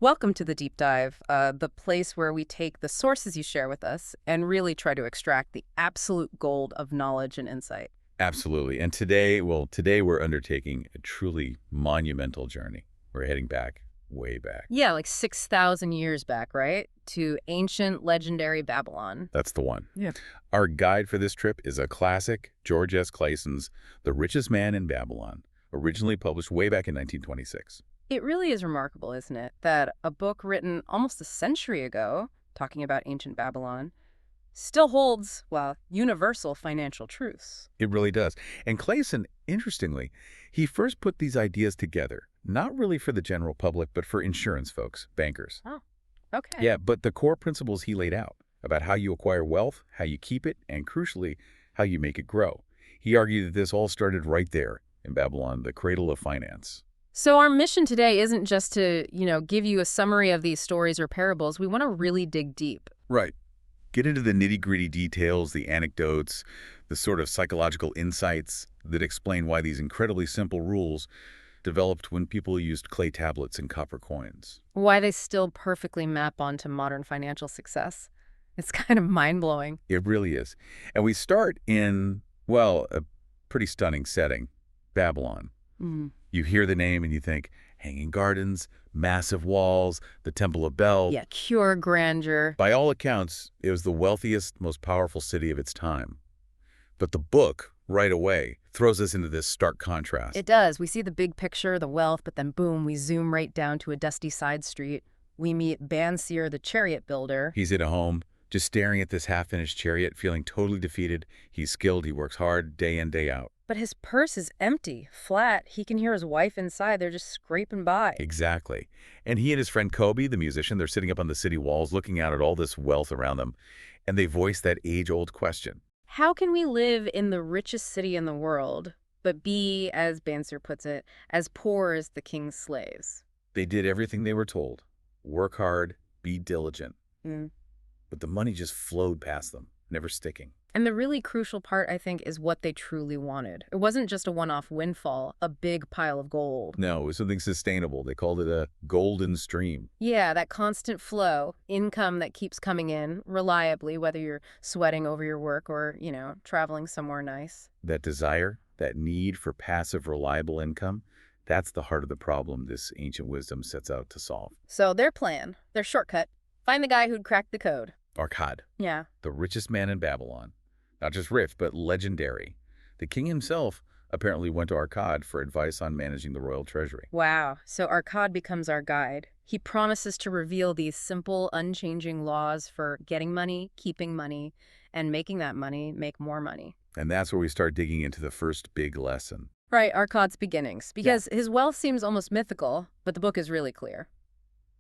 Welcome to the deep dive, the place where we take the sources you share with us and really try to extract the absolute gold of knowledge and insight. Absolutely. And today we're undertaking a truly monumental journey. We're heading back, way back. Yeah, like 6,000 years back, right? To ancient legendary Babylon. That's the one. Yeah. Our guide for this trip is a classic, George S. Clason's The Richest Man in Babylon, originally published way back in 1926. It really is remarkable, isn't it, that a book written almost a century ago, talking about ancient Babylon, still holds, well, universal financial truths. It really does. And Clason, interestingly, he first put these ideas together, not really for the general public, but for insurance folks, bankers. Oh, okay. Yeah, but the core principles he laid out about how you acquire wealth, how you keep it, and crucially, how you make it grow. He argued that this all started right there in Babylon, the cradle of finance. So our mission today isn't just to, give you a summary of these stories or parables. We want to really dig deep. Right. Get into the nitty-gritty details, the anecdotes, the sort of psychological insights that explain why these incredibly simple rules developed when people used clay tablets and copper coins. Why they still perfectly map onto modern financial success. It's kind of mind-blowing. It really is. And we start in, well, a pretty stunning setting, Babylon. Mm. You hear the name and you think, hanging gardens, massive walls, the Temple of Bel. Yeah, pure grandeur. By all accounts, it was the wealthiest, most powerful city of its time. But the book, right away, throws us into this stark contrast. It does. We see the big picture, the wealth, but then boom, we zoom right down to a dusty side street. We meet Bansir, the chariot builder. He's at a home, just staring at this half-finished chariot, feeling totally defeated. He's skilled, he works hard, day in, day out. But his purse is empty, flat. He can hear his wife inside. They're just scraping by. Exactly. And he and his friend Kobe, the musician, they're sitting up on the city walls looking out at all this wealth around them, and they voice that age-old question. How can we live in the richest city in the world, but be, as Bansir puts it, as poor as the king's slaves? They did everything they were told. Work hard, be diligent. Mm. But the money just flowed past them, never sticking. And the really crucial part, I think, is what they truly wanted. It wasn't just a one-off windfall, a big pile of gold. No, it was something sustainable. They called it a golden stream. Yeah, that constant flow, income that keeps coming in reliably, whether you're sweating over your work or, traveling somewhere nice. That desire, that need for passive, reliable income, that's the heart of the problem this ancient wisdom sets out to solve. So their plan, their shortcut, find the guy who'd cracked the code. Arkad, Yeah. the richest man in Babylon. Not just rich, but legendary. The king himself apparently went to Arkad for advice on managing the royal treasury. Wow. So Arkad becomes our guide. He promises to reveal these simple, unchanging laws for getting money, keeping money, and making that money make more money. And that's where we start digging into the first big lesson. Right, Arkad's beginnings. Because his wealth seems almost mythical, but the book is really clear.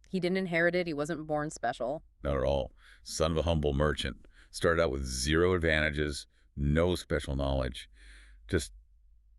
He didn't inherit it. He wasn't born special. Not at all. Son of a humble merchant. Started out with zero advantages, no special knowledge, just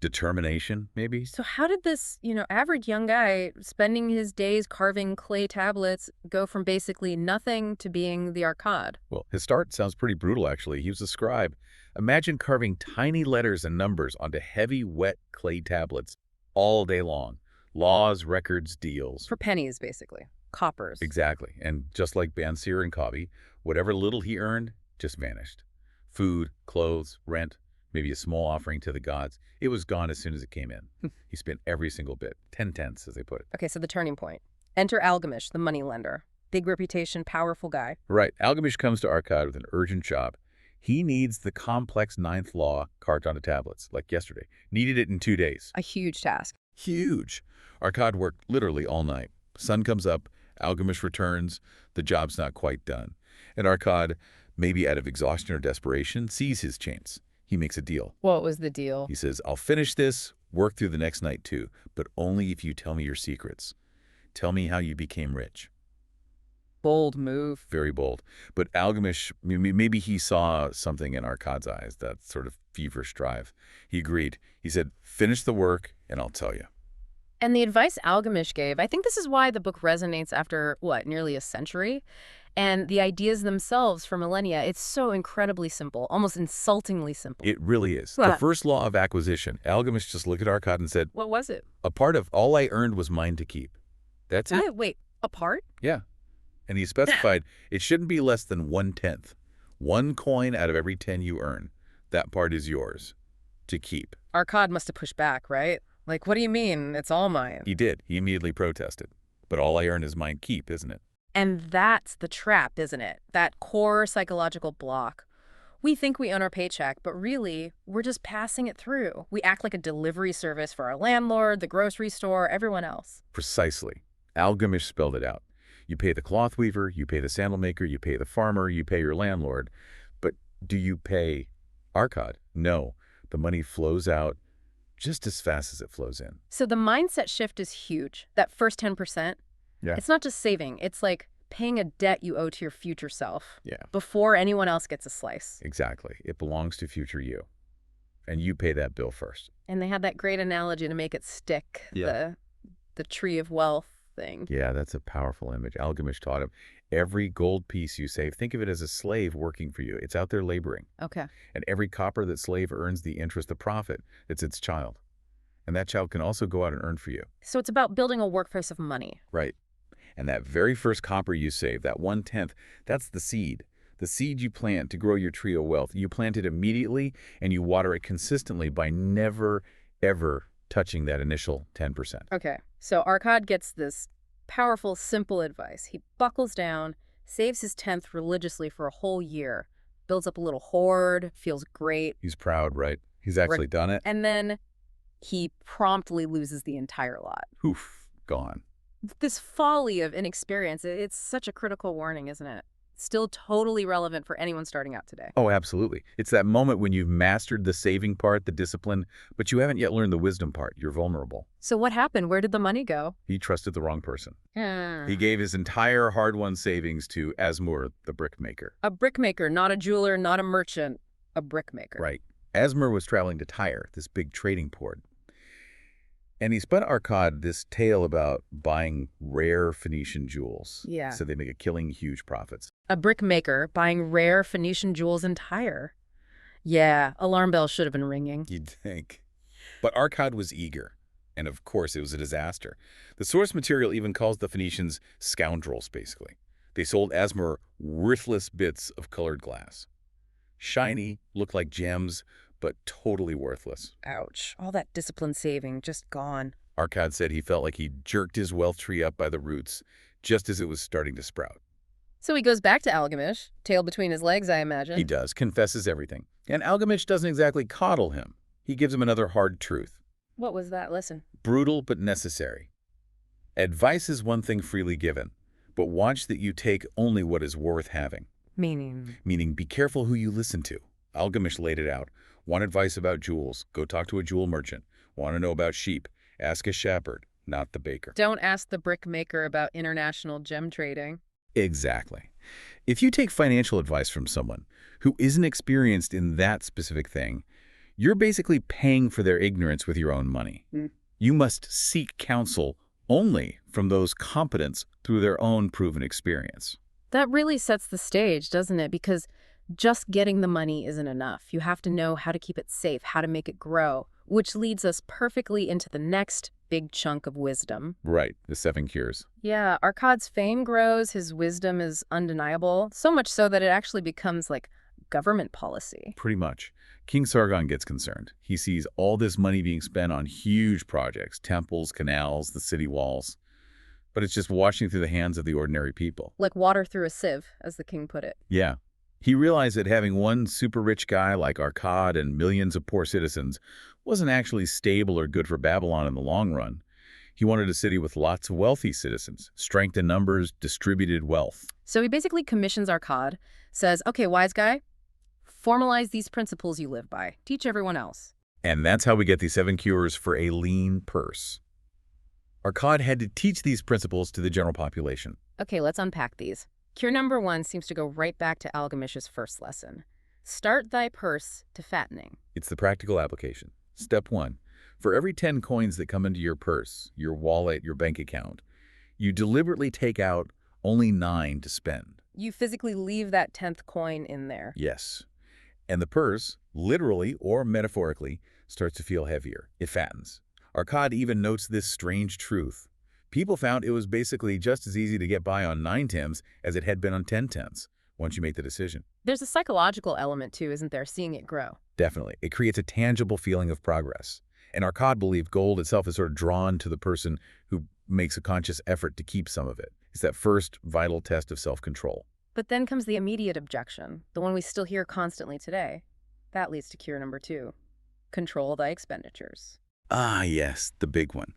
determination, maybe? So how did this, average young guy spending his days carving clay tablets go from basically nothing to being the Arkad? Well, his start sounds pretty brutal, actually. He was a scribe. Imagine carving tiny letters and numbers onto heavy, wet clay tablets all day long. Laws, records, deals. For pennies, basically. Coppers. Exactly. And just like Bansir and Kabi, whatever little he earned just vanished. Food, clothes, rent, maybe a small offering to the gods. It was gone as soon as it came in. He spent every single bit. 10 tenths, as they put it. Okay, so the turning point. Enter Algamish, the moneylender. Big reputation, powerful guy. Right. Algamish comes to Arkad with an urgent job. He needs the complex ninth law carved onto tablets, like yesterday. Needed it in 2 days. A huge task. Huge. Arkad worked literally all night. Sun comes up, Algamish returns, the job's not quite done. And Arkad, maybe out of exhaustion or desperation, sees his chance. He makes a deal. What was the deal? He says, I'll finish this, work through the next night too, but only if you tell me your secrets. Tell me how you became rich. Bold move. Very bold. But Algamish, maybe he saw something in Arkad's eyes, that sort of feverish drive. He agreed. He said, finish the work and I'll tell you. And the advice Algamish gave, I think this is why the book resonates after, nearly a century? And the ideas themselves for millennia, it's so incredibly simple, almost insultingly simple. It really is. The first law of acquisition, Algamish just looked at Arkad and said, What was it? a part of all I earned was mine to keep. That's it. Wait, Apart? Yeah. And he specified it shouldn't be less than 1/10. 1 coin out of every 10 you earn. That part is yours to keep. Arcad must have pushed back, right? Like, what do you mean? It's all mine. He did. He immediately protested. But all I earn is mine keep, isn't it? And that's the trap, isn't it? That core psychological block. We think we own our paycheck, but really, we're just passing it through. We act like a delivery service for our landlord, the grocery store, everyone else. Precisely. Algamish spelled it out. You pay the cloth weaver, you pay the sandal maker, you pay the farmer, you pay your landlord. But do you pay Arcad? No. The money flows out just as fast as it flows in. So the mindset shift is huge. That first 10%, Yeah. it's not just saving. It's like paying a debt you owe to your future self. Yeah. Before anyone else gets a slice. Exactly. It belongs to future you. And you pay that bill first. And they had that great analogy to make it stick. Yeah. The tree of wealth thing. Yeah, that's a powerful image. Algamish taught him, every gold piece you save, think of it as a slave working for you. It's out there laboring. Okay. And every copper that slave earns the interest, the profit, it's its child. And that child can also go out and earn for you. So it's about building a workforce of money. Right. And that very first copper you save, that 1/10, that's the seed. The seed you plant to grow your tree of wealth. You plant it immediately and you water it consistently by never, ever touching that initial 10%. Okay. So Arcad gets this powerful, simple advice. He buckles down, saves his 10th religiously for a whole year, builds up a little hoard, feels great, He's proud, right? He's actually done it. and then he promptly loses the entire lot. Oof, gone. This folly of inexperience, it's such a critical warning, isn't it? Still totally relevant for anyone starting out today. Oh, absolutely. It's that moment when you've mastered the saving part, the discipline, but you haven't yet learned the wisdom part. You're vulnerable. So what happened? Where did the money go? He trusted the wrong person. Hmm. He gave his entire hard-won savings to Asmur, the brickmaker. A brickmaker, not a jeweler, not a merchant, a brickmaker. Right. Asmur was traveling to Tyre, this big trading port. And he spun Arcad this tale about buying rare Phoenician jewels. Yeah. So they make a killing huge profits. A brickmaker buying rare Phoenician jewels in Tyre. Yeah, alarm bells should have been ringing. You'd think. But Arcad was eager. And of course, it was a disaster. The source material even calls the Phoenicians scoundrels, basically. They sold Asmur worthless bits of colored glass. Shiny, looked like gems, but totally worthless. Ouch. All that discipline saving, just gone. Arcad said he felt like he jerked his wealth tree up by the roots just as it was starting to sprout. So he goes back to Algamish, tail between his legs, I imagine. He does, confesses everything. And Algamish doesn't exactly coddle him. He gives him another hard truth. What was that? Listen. Brutal but necessary. Advice is one thing freely given, but watch that you take only what is worth having. Meaning? Meaning, be careful who you listen to. Algamish laid it out. Want advice about jewels? Go talk to a jewel merchant. Want to know about sheep? Ask a shepherd, not the baker. Don't ask the brickmaker about international gem trading. Exactly. If you take financial advice from someone who isn't experienced in that specific thing, you're basically paying for their ignorance with your own money. You must seek counsel only from those competents through their own proven experience. That really sets the stage, doesn't it? Because just getting the money isn't enough. You have to know how to keep it safe, how to make it grow, which leads us perfectly into the next big chunk of wisdom. Right, the 7 cures. Yeah, Arcad's fame grows, his wisdom is undeniable, so much so that it actually becomes like government policy. Pretty much. King Sargon gets concerned. He sees all this money being spent on huge projects, temples, canals, the city walls. But it's just washing through the hands of the ordinary people. Like water through a sieve, as the king put it. Yeah. He realized that having one super rich guy like Arcad and millions of poor citizens wasn't actually stable or good for Babylon in the long run. He wanted a city with lots of wealthy citizens, strength in numbers, distributed wealth. So he basically commissions Arcad, says, okay, wise guy, formalize these principles you live by. Teach everyone else. And that's how we get the 7 cures for a lean purse. Arcad had to teach these principles to the general population. Okay, let's unpack these. Cure number 1 seems to go right back to Algamish's first lesson. Start thy purse to fattening. It's the practical application. Step 1. For every 10 coins that come into your purse, your wallet, your bank account, you deliberately take out only 9 to spend. You physically leave that 10th coin in there. Yes. And the purse, literally or metaphorically, starts to feel heavier. It fattens. Arcad even notes this strange truth. People found it was basically just as easy to get by on 9 tenths as it had been on 10 tenths once you make the decision. There's a psychological element too, isn't there, seeing it grow? Definitely. It creates a tangible feeling of progress. And Arcad believed gold itself is sort of drawn to the person who makes a conscious effort to keep some of it. It's that first vital test of self-control. But then comes the immediate objection, the one we still hear constantly today. That leads to cure number 2. Control thy expenditures. Ah, yes, the big one.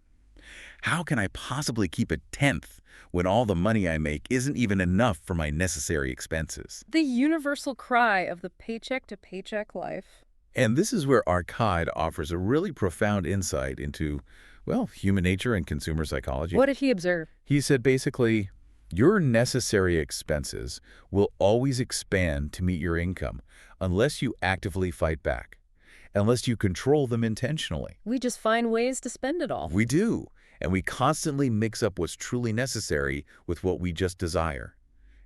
How can I possibly keep a tenth when all the money I make isn't even enough for my necessary expenses? The universal cry of the paycheck-to-paycheck life. And this is where Arcade offers a really profound insight into, well, human nature and consumer psychology. What did he observe? He said basically, your necessary expenses will always expand to meet your income unless you actively fight back, unless you control them intentionally. We just find ways to spend it all. We do, and we constantly mix up what's truly necessary with what we just desire.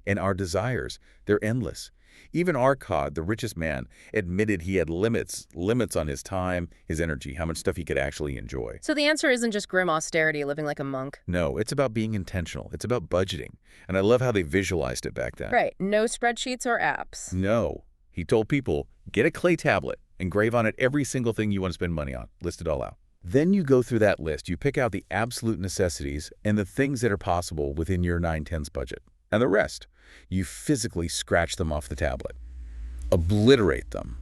And our desires, they're endless. Even Arcade, the richest man, admitted he had limits on his time, his energy, how much stuff he could actually enjoy. So the answer isn't just grim austerity, living like a monk. No, it's about being intentional. It's about budgeting. And I love how they visualized it back then. Right. No spreadsheets or apps. No. He told people, get a clay tablet, engrave on it every single thing you want to spend money on. List it all out. Then you go through that list. You pick out the absolute necessities and the things that are possible within your 9/10 budget. And the rest, you physically scratch them off the tablet. Obliterate them.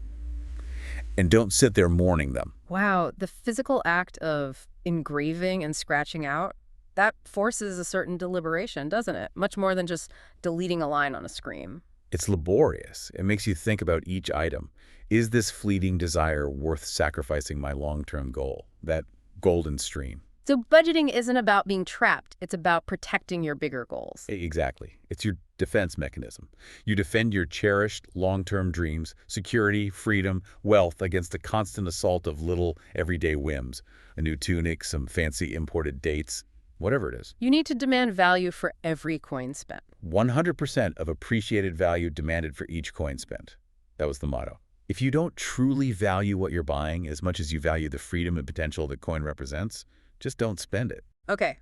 And don't sit there mourning them. Wow, the physical act of engraving and scratching out, that forces a certain deliberation, doesn't it? Much more than just deleting a line on a screen. It's laborious. It makes you think about each item. Is this fleeting desire worth sacrificing my long-term goal, that golden stream? So budgeting isn't about being trapped. It's about protecting your bigger goals. Exactly. It's your defense mechanism. You defend your cherished long-term dreams, security, freedom, wealth against the constant assault of little everyday whims. A new tunic, some fancy imported dates, whatever it is. You need to demand value for every coin spent. 100% of appreciated value demanded for each coin spent. That was the motto. If you don't truly value what you're buying as much as you value the freedom and potential that coin represents, just don't spend it. Okay,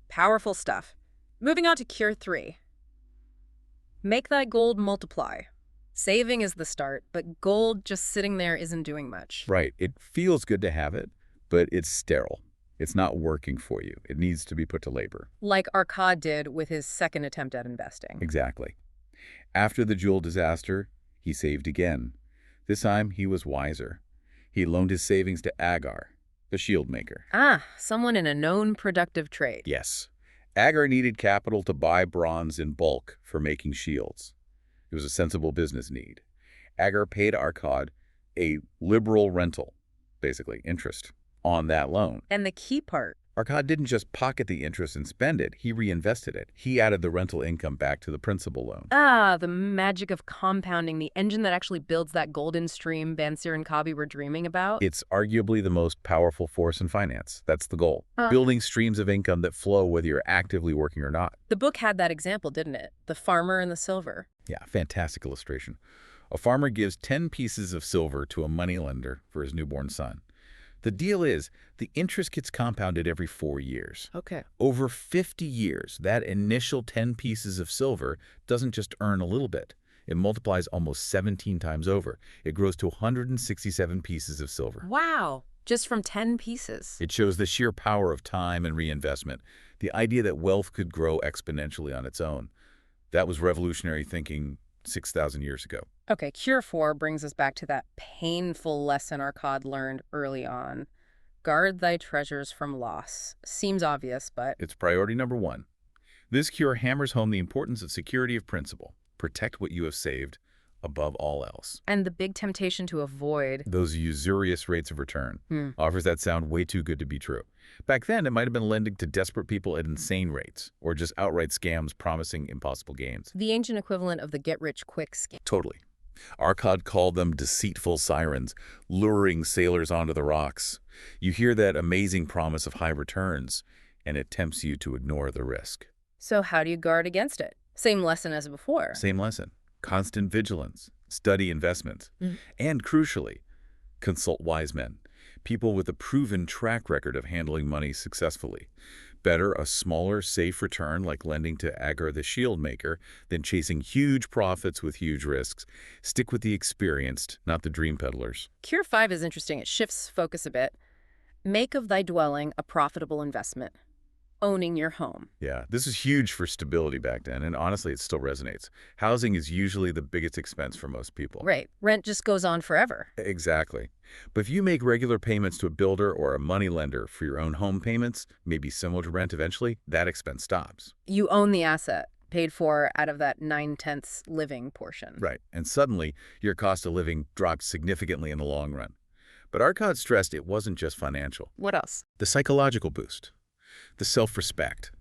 powerful stuff. Moving on to cure 3. Make that gold multiply. Saving is the start, but gold just sitting there isn't doing much. Right. It feels good to have it, but it's sterile. It's not working for you. It needs to be put to labor. Like Arcade did with his second attempt at investing. Exactly. After the jewel disaster, he saved again. This time, he was wiser. He loaned his savings to Agar, the shield maker. Ah, someone in a known productive trade. Yes. Agar needed capital to buy bronze in bulk for making shields. It was a sensible business need. Agar paid Arcade a liberal rental, basically interest, on that loan. And the key part. Arcade didn't just pocket the interest and spend it, he reinvested it. He added the rental income back to the principal loan. Ah, the magic of compounding, the engine that actually builds that golden stream Bansir and Kabi were dreaming about. It's arguably the most powerful force in finance. That's the goal. Building streams of income that flow whether you're actively working or not. The book had that example, didn't it? The farmer and the silver. Yeah, fantastic illustration. A farmer gives 10 pieces of silver to a moneylender for his newborn son. The deal is, the interest gets compounded every 4 years. Okay. Over 50 years, that initial 10 pieces of silver doesn't just earn a little bit. It multiplies almost 17 times over. It grows to 167 pieces of silver. Wow. Just from 10 pieces. It shows the sheer power of time and reinvestment, the idea that wealth could grow exponentially on its own. That was revolutionary thinking 6,000 years ago. Okay, cure 4 brings us back to that painful lesson Arcade learned early on. Guard thy treasures from loss. Seems obvious, but... It's priority number 1. This cure hammers home the importance of security of principle. Protect what you have saved above all else. And the big temptation to avoid... those usurious rates of return. Offers that sound way too good to be true. Back then, it might have been lending to desperate people at insane rates, or just outright scams promising impossible gains. The ancient equivalent of the get-rich-quick scheme. Totally. Arcade called them deceitful sirens, luring sailors onto the rocks. You hear that amazing promise of high returns, and it tempts you to ignore the risk. So how do you guard against it? Same lesson as before. Same lesson. Constant vigilance. Study investments. And crucially, consult wise men. People with a proven track record of handling money successfully. Better a smaller, safe return like lending to Agar the shield maker than chasing huge profits with huge risks. Stick with the experienced, not the dream peddlers. Cure 5 is interesting. It shifts focus a bit. Make of thy dwelling a profitable investment. Owning your home. Yeah, this is huge for stability back then, and honestly, it still resonates. Housing is usually the biggest expense for most people. Right. Rent just goes on forever. Exactly. But if you make regular payments to a builder or a money lender for your own home payments, maybe similar to rent eventually, that expense stops. You own the asset, paid for out of that 9/10 living portion. Right. And suddenly, your cost of living drops significantly in the long run. But Arcad stressed it wasn't just financial. What else? The psychological boost. The self-respect.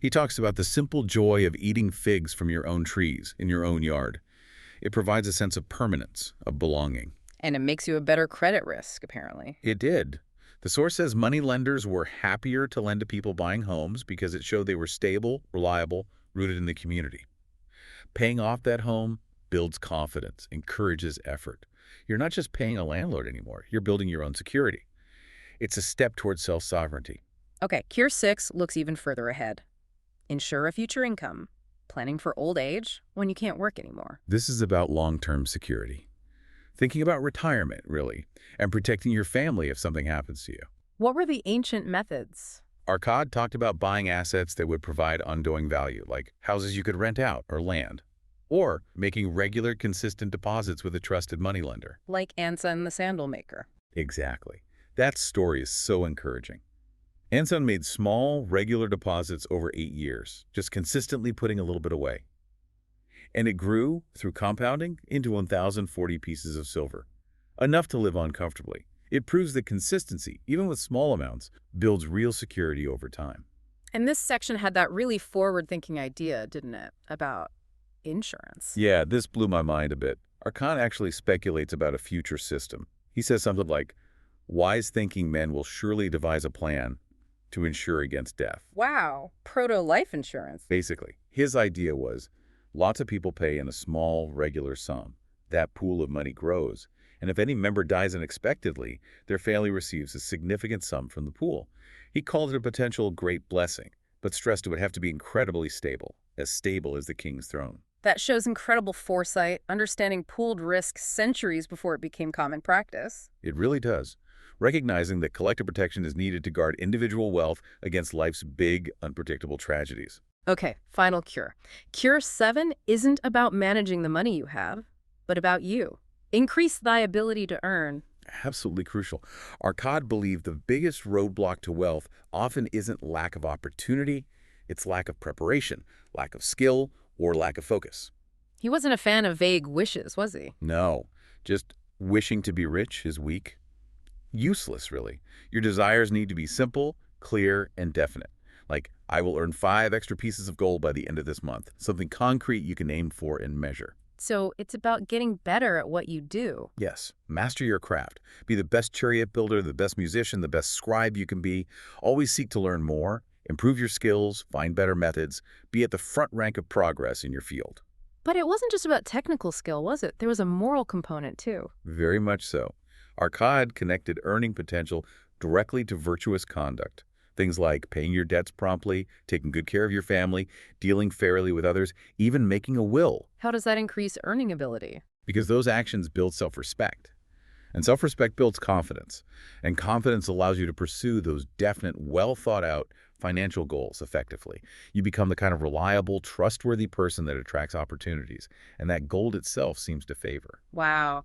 He talks about the simple joy of eating figs from your own trees in your own yard. It provides a sense of permanence, of belonging. And it makes you a better credit risk, apparently. It did. The source says money lenders were happier to lend to people buying homes because it showed they were stable, reliable, rooted in the community. Paying off that home builds confidence, encourages effort. You're not just paying a landlord anymore. You're building your own security. It's a step towards self-sovereignty. Okay, Cure 6 looks even further ahead. Ensure a future income. Planning for old age when you can't work anymore. This is about long-term security. Thinking about retirement, really, and protecting your family if something happens to you. What were the ancient methods? Arcad talked about buying assets that would provide ongoing value, like houses you could rent out or land, or making regular, consistent deposits with a trusted moneylender. Like Anson the sandal maker. Exactly. That story is so encouraging. Anson made small, regular deposits over 8 years, just consistently putting a little bit away. And it grew, through compounding, into 1,040 pieces of silver, enough to live on comfortably. It proves that consistency, even with small amounts, builds real security over time. And this section had that really forward-thinking idea, didn't it, about insurance? Yeah, this blew my mind a bit. Arcad actually speculates about a future system. He says something like, wise thinking men will surely devise a plan to insure against death. Wow, proto-life insurance. Basically, his idea was lots of people pay in a small, regular sum. That pool of money grows, and if any member dies unexpectedly, their family receives a significant sum from the pool. He called it a potential great blessing, but stressed it would have to be incredibly stable as the king's throne. That shows incredible foresight, understanding pooled risk centuries before it became common practice. It really does. Recognizing that collective protection is needed to guard individual wealth against life's big, unpredictable tragedies. Okay, final cure. Cure 7 isn't about managing the money you have, but about you. Increase thy ability to earn. Absolutely crucial. Arcad believed the biggest roadblock to wealth often isn't lack of opportunity, it's lack of preparation, lack of skill, or lack of focus. He wasn't a fan of vague wishes, was he? No, just wishing to be rich is weak. Useless, really. Your desires need to be simple, clear, and definite. Like, I will earn 5 extra pieces of gold by the end of this month. Something concrete you can aim for and measure. So it's about getting better at what you do. Yes, master your craft. Be the best chariot builder, the best musician, the best scribe you can be. Always seek to learn more, improve your skills, find better methods, be at the front rank of progress in your field. But it wasn't just about technical skill, was it? There was a moral component, too. Very much so. Arcad connected earning potential directly to virtuous conduct. Things like paying your debts promptly, taking good care of your family, dealing fairly with others, even making a will. How does that increase earning ability? Because those actions build self-respect. And self-respect builds confidence. And confidence allows you to pursue those definite, well-thought-out financial goals effectively. You become the kind of reliable, trustworthy person that attracts opportunities. And that gold itself seems to favor. Wow.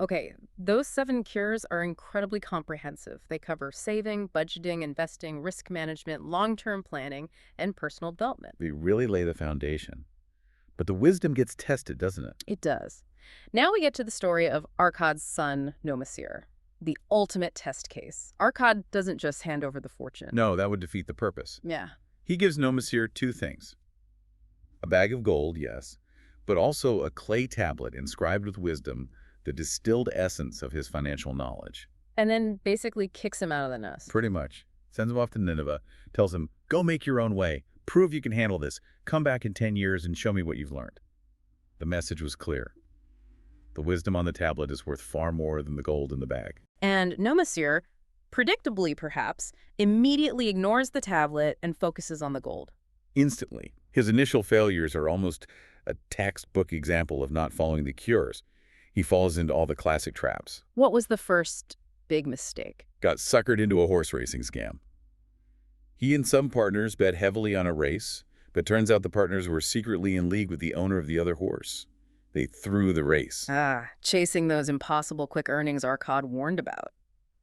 Okay, those 7 cures are incredibly comprehensive. They cover saving, budgeting, investing, risk management, long-term planning, and personal development. They really lay the foundation. But the wisdom gets tested, doesn't it? It does. Now we get to the story of Arcad's son, Nomasir, the ultimate test case. Arcad doesn't just hand over the fortune. No, that would defeat the purpose. Yeah. He gives Nomasir 2 things. A bag of gold, yes, but also a clay tablet inscribed with wisdom, the distilled essence of his financial knowledge. And then basically kicks him out of the nest. Pretty much. Sends him off to Nineveh, tells him, go make your own way, prove you can handle this, come back in 10 years and show me what you've learned. The message was clear. The wisdom on the tablet is worth far more than the gold in the bag. And Nomasir predictably perhaps, immediately ignores the tablet and focuses on the gold. Instantly. His initial failures are almost a textbook example of not following the cures. He falls into all the classic traps. What was the first big mistake? Got suckered into a horse racing scam. He and some partners bet heavily on a race, but turns out the partners were secretly in league with the owner of the other horse. They threw the race. Chasing those impossible quick earnings Arcad warned about.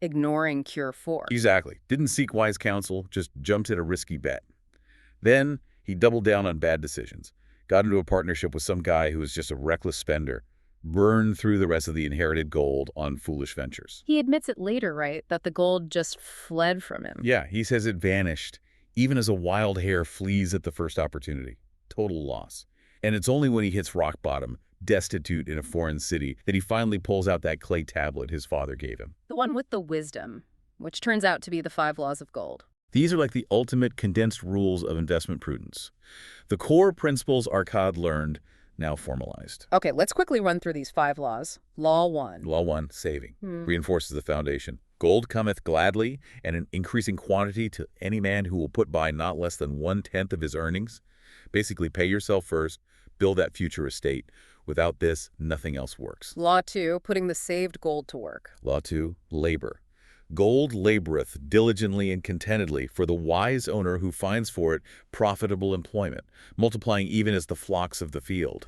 Ignoring Cure 4. Exactly. Didn't seek wise counsel, just jumped at a risky bet. Then he doubled down on bad decisions. Got into a partnership with some guy who was just a reckless spender. Burned through the rest of the inherited gold on foolish ventures. He admits it later, right? That the gold just fled from him. Yeah, he says it vanished, even as a wild hare flees at the first opportunity. Total loss. And it's only when he hits rock bottom, destitute in a foreign city, that he finally pulls out that clay tablet his father gave him. The one with the wisdom, which turns out to be the 5 laws of gold. These are like the ultimate condensed rules of investment prudence. The core principles Arcad learned, now formalized. Okay, let's quickly run through these 5 laws. Law 1. Law 1, saving, reinforces the foundation. Gold cometh gladly and in increasing quantity to any man who will put by not less than 1/10 of his earnings. Basically, pay yourself first, build that future estate. Without this, nothing else works. Law 2, putting the saved gold to work. Law 2, labor. Gold laboreth diligently and contentedly for the wise owner who finds for it profitable employment, multiplying even as the flocks of the field.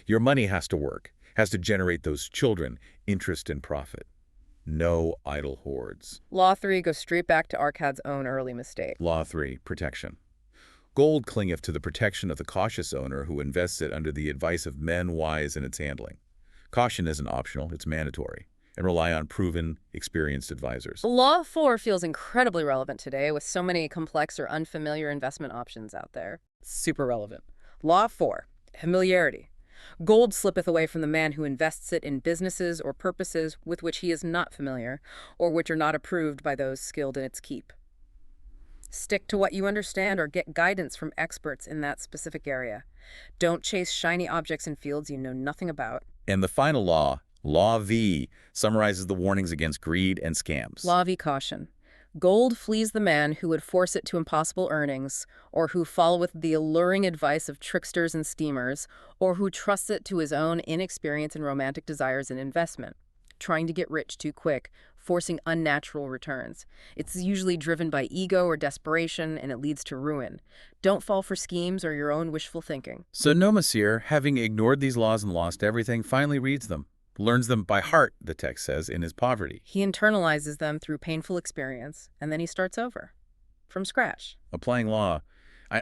Your money has to work, has to generate those children, interest and profit. No idle hoards. Law 3 goes straight back to Arcad's own early mistake. Law 3, protection. Gold clingeth to the protection of the cautious owner who invests it under the advice of men wise in its handling. Caution isn't optional, it's mandatory, and rely on proven, experienced advisors. Law 4 feels incredibly relevant today with so many complex or unfamiliar investment options out there. Super relevant. Law 4, familiarity. Gold slippeth away from the man who invests it in businesses or purposes with which he is not familiar, or which are not approved by those skilled in its keep. Stick to what you understand or get guidance from experts in that specific area. Don't chase shiny objects in fields you know nothing about. And the final law, Law V, summarizes the warnings against greed and scams. Law V, caution. Gold flees the man who would force it to impossible earnings, or who followeth the alluring advice of tricksters and schemers, or who trusts it to his own inexperience and romantic desires in investment, trying to get rich too quick, forcing unnatural returns. It's usually driven by ego or desperation, and it leads to ruin. Don't fall for schemes or your own wishful thinking. So Nomasir, having ignored these laws and lost everything, finally reads them. Learns them by heart, the text says, in his poverty. He internalizes them through painful experience, and then he starts over. From scratch. Applying law.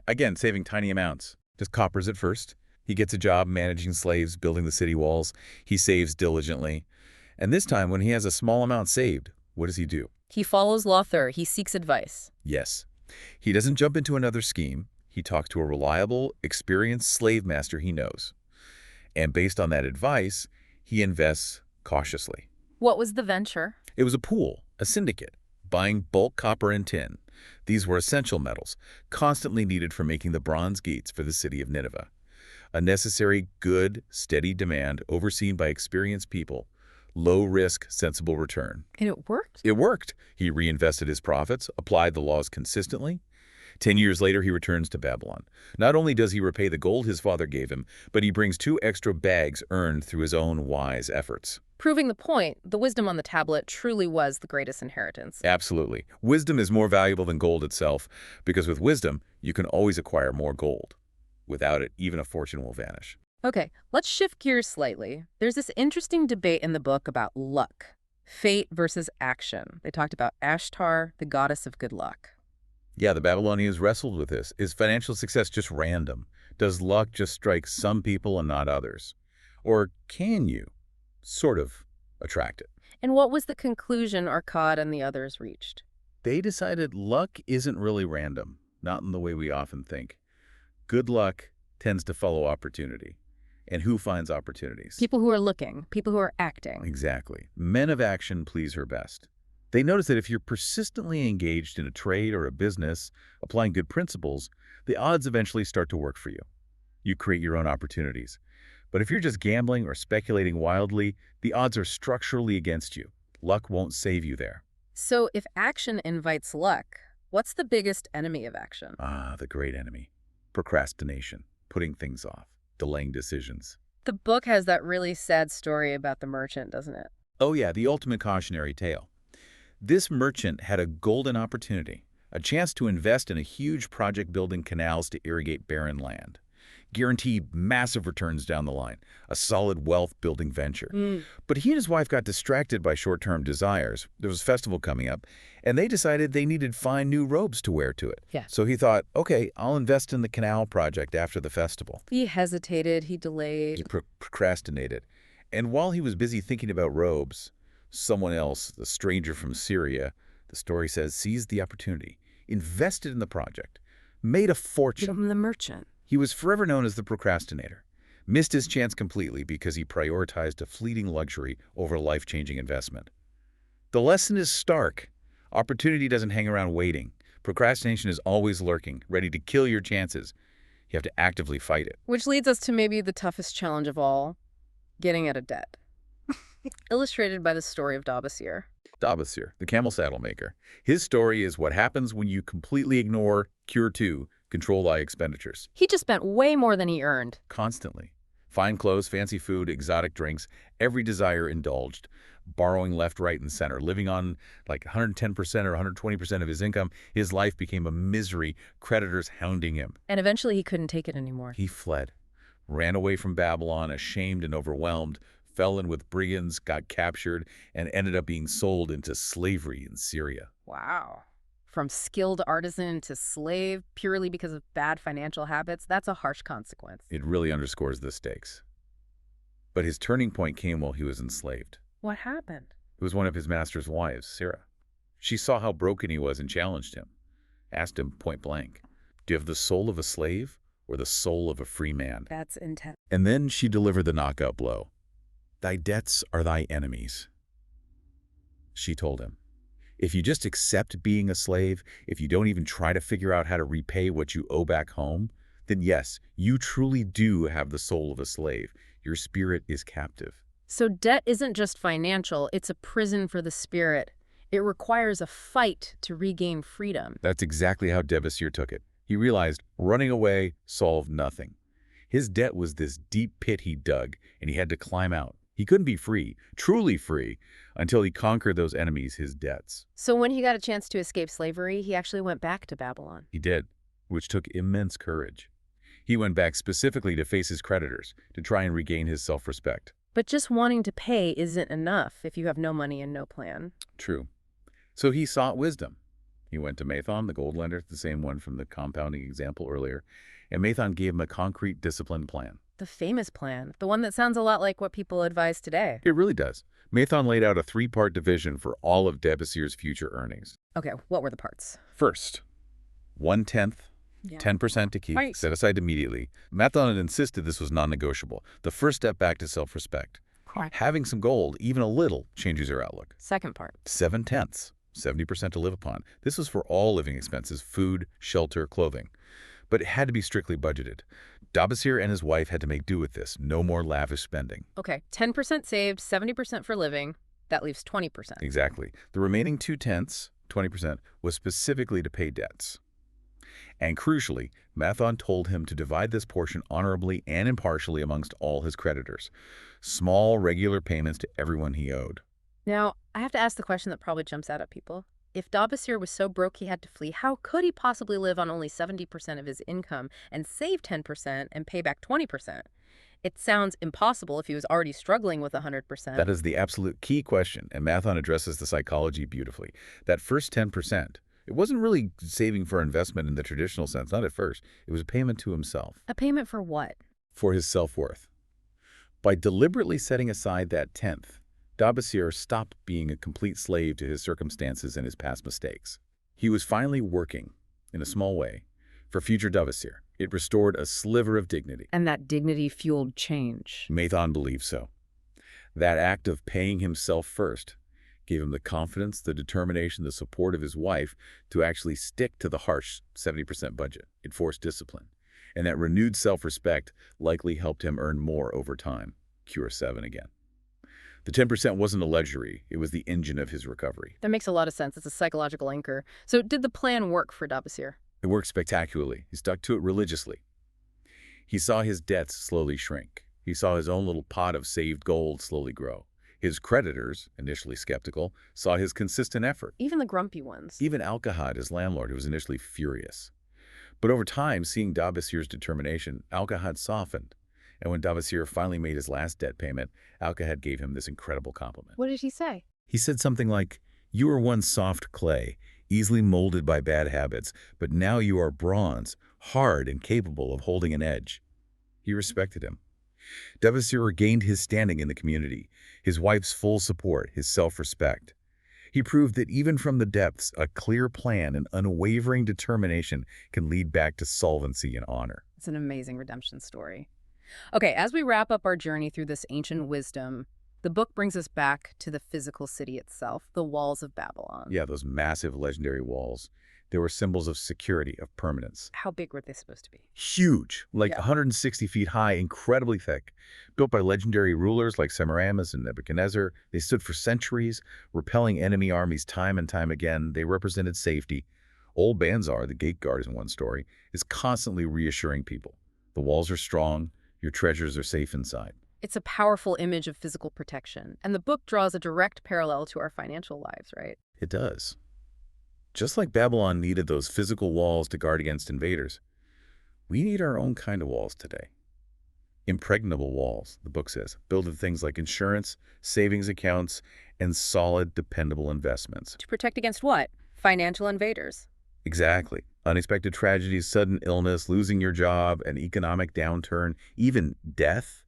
Again, saving tiny amounts. Just coppers at first. He gets a job managing slaves, building the city walls. He saves diligently. And this time, when he has a small amount saved, what does he do? He follows Law 3. He seeks advice. Yes. He doesn't jump into another scheme. He talks to a reliable, experienced slave master he knows. And based on that advice, he invests cautiously. What was the venture? It was a pool, a syndicate, buying bulk copper and tin. These were essential metals, constantly needed for making the bronze gates for the city of Nineveh. A necessary, good, steady demand overseen by experienced people. Low risk, sensible return. And it worked? It worked. He reinvested his profits, applied the laws consistently. 10 years later, he returns to Babylon. Not only does he repay the gold his father gave him, but he brings 2 extra bags earned through his own wise efforts. Proving the point, the wisdom on the tablet truly was the greatest inheritance. Absolutely. Wisdom is more valuable than gold itself, because with wisdom, you can always acquire more gold. Without it, even a fortune will vanish. Okay, let's shift gears slightly. There's this interesting debate in the book about luck, fate versus action. They talked about Ashtar, the goddess of good luck. Yeah, the Babylonians wrestled with this. Is financial success just random? Does luck just strike some people and not others? Or can you sort of attract it? And what was the conclusion Arcad and the others reached? They decided luck isn't really random, not in the way we often think. Good luck tends to follow opportunity. And who finds opportunities? People who are looking, people who are acting. Exactly. Men of action please her best. They notice that if you're persistently engaged in a trade or a business, applying good principles, the odds eventually start to work for you. You create your own opportunities. But if you're just gambling or speculating wildly, the odds are structurally against you. Luck won't save you there. So if action invites luck, what's the biggest enemy of action? Ah, the great enemy. Procrastination, putting things off, delaying decisions. The book has that really sad story about the merchant, doesn't it? Oh yeah, the ultimate cautionary tale. This merchant had a golden opportunity, a chance to invest in a huge project building canals to irrigate barren land. Guarantee massive returns down the line, a solid wealth-building venture. Mm. But he and his wife got distracted by short-term desires. There was a festival coming up, and they decided they needed fine new robes to wear to it. Yeah. So he thought, okay, I'll invest in the canal project after the festival. He hesitated, he He delayed. procrastinated. And while he was busy thinking about robes, someone else, the stranger from Syria, the story says, seized the opportunity, invested in the project, made a fortune. The merchant. He was forever known as the procrastinator. Missed his chance completely because he prioritized a fleeting luxury over a life-changing investment. The lesson is stark. Opportunity doesn't hang around waiting. Procrastination is always lurking, ready to kill your chances. You have to actively fight it. Which leads us to maybe the toughest challenge of all, getting out of debt. Illustrated by the story of Dabasir. Dabasir, the camel saddle maker. His story is what happens when you completely ignore Cure 2, control eye expenditures. He just spent way more than he earned. Constantly. Fine clothes, fancy food, exotic drinks, every desire indulged. Borrowing left, right, and center. Living on like 110% or 120% of his income, his life became a misery, creditors hounding him. And eventually he couldn't take it anymore. He fled, ran away from Babylon, ashamed and overwhelmed, fell in with brigands, got captured, and ended up being sold into slavery in Syria. Wow. From skilled artisan to slave purely because of bad financial habits, that's a harsh consequence. It really underscores the stakes. But his turning point came while he was enslaved. What happened? It was one of his master's wives, Sarah. She saw how broken he was and challenged him. Asked him point blank, do you have the soul of a slave or the soul of a free man? That's intense. And then she delivered the knockout blow. Thy debts are thy enemies. She told him, if you just accept being a slave, if you don't even try to figure out how to repay what you owe back home, then yes, you truly do have the soul of a slave. Your spirit is captive. So debt isn't just financial, it's a prison for the spirit. It requires a fight to regain freedom. That's exactly how Dabasir took it. He realized running away solved nothing. His debt was this deep pit he dug, and he had to climb out. He couldn't be free, truly free, until he conquered those enemies, his debts. So when he got a chance to escape slavery, he actually went back to Babylon. He did, which took immense courage. He went back specifically to face his creditors, to try and regain his self-respect. But just wanting to pay isn't enough if you have no money and no plan. True. So he sought wisdom. He went to Mathon, the gold lender, the same one from the compounding example earlier, and Mathon gave him a concrete, disciplined plan. The famous plan, the one that sounds a lot like what people advise today. It really does. Mathon laid out a three-part division for all of Dabasir's future earnings. Okay, what were the parts? First, 1/10, 10% to keep, Right. set aside immediately. Mathon had insisted this was non-negotiable, the first step back to self-respect. Having some gold, even a little, changes your outlook. Second part. 7/10, 70% to live upon. This was for all living expenses, food, shelter, clothing. But it had to be strictly budgeted. Dabasir and his wife had to make do with this. No more lavish spending. Okay, 10% saved, 70% for living. That leaves 20%. Exactly. The remaining 2/10, 20%, was specifically to pay debts. And crucially, Mathon told him to divide this portion honorably and impartially amongst all his creditors. Small, regular payments to everyone he owed. Now, I have to ask the question that probably jumps out at people. If Dabasir was so broke he had to flee, how could he possibly live on only 70% of his income and save 10% and pay back 20%? It sounds impossible if he was already struggling with 100%. That is the absolute key question, and Mathon addresses the psychology beautifully. That first 10%, it wasn't really saving for investment in the traditional sense, not at first. It was a payment to himself. A payment for what? For his self-worth. By deliberately setting aside that 10th, Dabasir stopped being a complete slave to his circumstances and his past mistakes. He was finally working, in a small way, for future Dabasir. It restored a sliver of dignity. And that dignity fueled change. Mathon believed so. That act of paying himself first gave him the confidence, the determination, the support of his wife to actually stick to the harsh 70% budget. It forced discipline. And that renewed self-respect likely helped him earn more over time. Cure 7 again. The 10% wasn't a luxury. It was the engine of his recovery. That makes a lot of sense. It's a psychological anchor. So did the plan work for Dabasir? It worked spectacularly. He stuck to it religiously. He saw his debts slowly shrink. He saw his own little pot of saved gold slowly grow. His creditors, initially skeptical, saw his consistent effort. Even the grumpy ones. Even Alcahad, his landlord, who was initially furious. But over time, seeing Dabasir's determination, Alcahad softened. And when Dabasir finally made his last debt payment, Alcahad gave him this incredible compliment. What did he say? He said something like, "You were once soft clay, easily molded by bad habits, but now you are bronze, hard and capable of holding an edge." He respected him. Dabasir regained his standing in the community, his wife's full support, his self-respect. He proved that even from the depths, a clear plan and unwavering determination can lead back to solvency and honor. It's an amazing redemption story. Okay, as we wrap up our journey through this ancient wisdom, the book brings us back to the physical city itself, the walls of Babylon. Yeah, those massive legendary walls. They were symbols of security, of permanence. How big were they supposed to be? Huge, like Yeah. 160 feet high, incredibly thick. Built by legendary rulers like Semiramis and Nebuchadnezzar, they stood for centuries, repelling enemy armies time and time again. They represented safety. Old Banzar, the gate guard in one story, is constantly reassuring people. The walls are strong, your treasures are safe inside. It's a powerful image of physical protection, and the book draws a direct parallel to our financial lives, right? It does. Just like Babylon needed those physical walls to guard against invaders, we need our own kind of walls today. Impregnable walls, the book says, built of things like insurance, savings accounts, and solid, dependable investments. To protect against what? Financial invaders. Exactly. Unexpected tragedies, sudden illness, losing your job, an economic downturn, even death.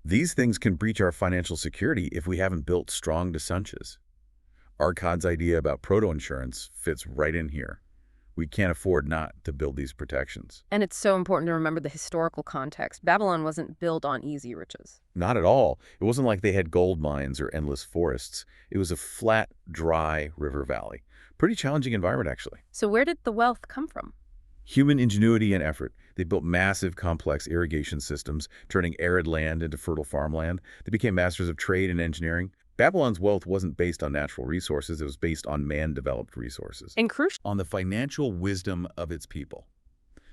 These things can breach our financial security if we haven't built strong defenses. Arkad's idea about proto-insurance fits right in here. We can't afford not to build these protections. And it's so important to remember the historical context. Babylon wasn't built on easy riches. Not at all. It wasn't like they had gold mines or endless forests. It was a flat, dry river valley. Pretty challenging environment, actually. So where did the wealth come from? Human ingenuity and effort. They built massive, complex irrigation systems, turning arid land into fertile farmland. They became masters of trade and engineering. Babylon's wealth wasn't based on natural resources. It was based on man-developed resources. And crucial. On the financial wisdom of its people.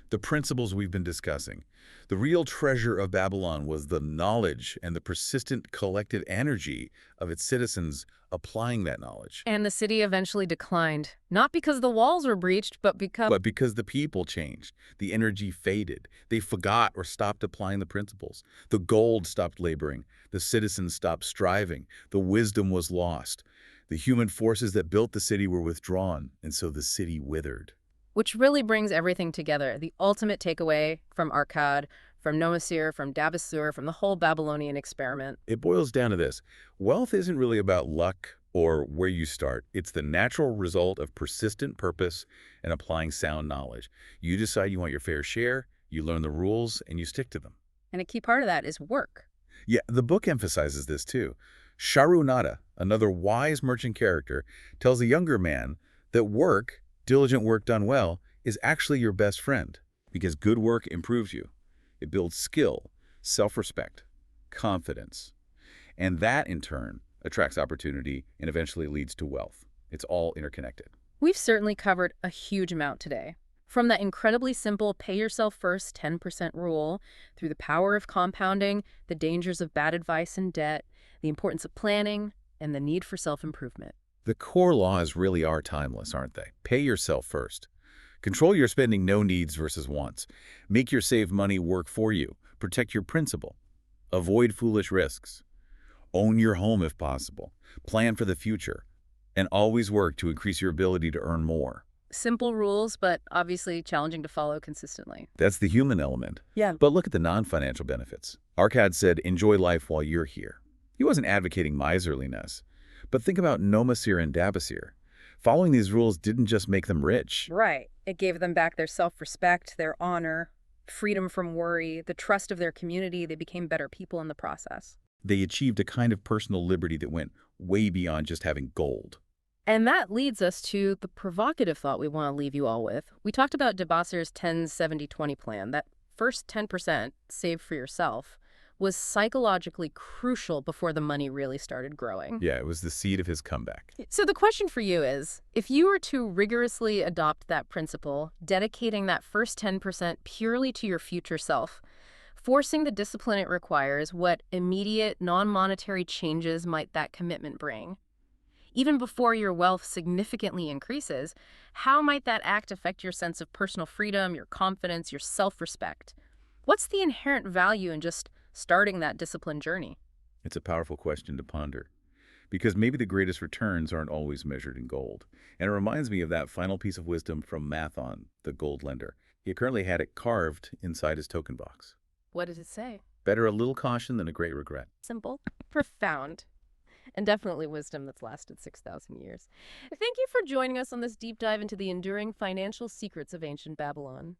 The principles we've been discussing. The real treasure of Babylon was the knowledge and the persistent collective energy of its citizens applying that knowledge. And the city eventually declined, not because the walls were breached, but because the people changed. The energy faded. They forgot or stopped applying the principles. The gold stopped laboring. The citizens stopped striving. The wisdom was lost. The human forces that built the city were withdrawn, and so the city withered. Which really brings everything together. The ultimate takeaway from Arkad, from Nomasir, from Dabasir, from the whole Babylonian experiment. It boils down to this. Wealth isn't really about luck or where you start. It's the natural result of persistent purpose and applying sound knowledge. You decide you want your fair share, you learn the rules, and you stick to them. And a key part of that is work. Yeah, the book emphasizes this too. Sharu Nada, another wise merchant character, tells a younger man that work, diligent work done well, is actually your best friend because good work improves you. It builds skill, self-respect, confidence, and that in turn attracts opportunity and eventually leads to wealth. It's all interconnected. We've certainly covered a huge amount today. From that incredibly simple pay yourself first 10% rule, through the power of compounding, the dangers of bad advice and debt, the importance of planning, and the need for self-improvement. The core laws really are timeless, aren't they? Pay yourself first. Control your spending, no needs versus wants. Make your saved money work for you. Protect your principal. Avoid foolish risks. Own your home if possible. Plan for the future. And always work to increase your ability to earn more. Simple rules, but obviously challenging to follow consistently. That's the human element. Yeah. But look at the non-financial benefits. Arkad said, enjoy life while you're here. He wasn't advocating miserliness. But think about Nomasir and Dabasir. Following these rules didn't just make them rich. Right. It gave them back their self-respect, their honor, freedom from worry, the trust of their community. They became better people in the process. They achieved a kind of personal liberty that went way beyond just having gold. And that leads us to the provocative thought we want to leave you all with. We talked about Dabasir's 10-70-20 plan, that first 10% save for yourself. was psychologically crucial before the money really started growing. Yeah, it was the seed of his comeback. So the question for you is, if you were to rigorously adopt that principle, dedicating that first 10% purely to your future self, forcing the discipline it requires, what immediate, non-monetary changes might that commitment bring? Even before your wealth significantly increases, how might that act affect your sense of personal freedom, your confidence, your self-respect? What's the inherent value in just starting that discipline journey? It's a powerful question to ponder, because maybe the greatest returns aren't always measured in gold. And it reminds me of that final piece of wisdom from Mathon, the gold lender. He currently had it carved inside his token box. What does it say? Better a little caution than a great regret. Simple, profound, and definitely wisdom that's lasted 6,000 years. Thank you for joining us on this deep dive into the enduring financial secrets of ancient Babylon.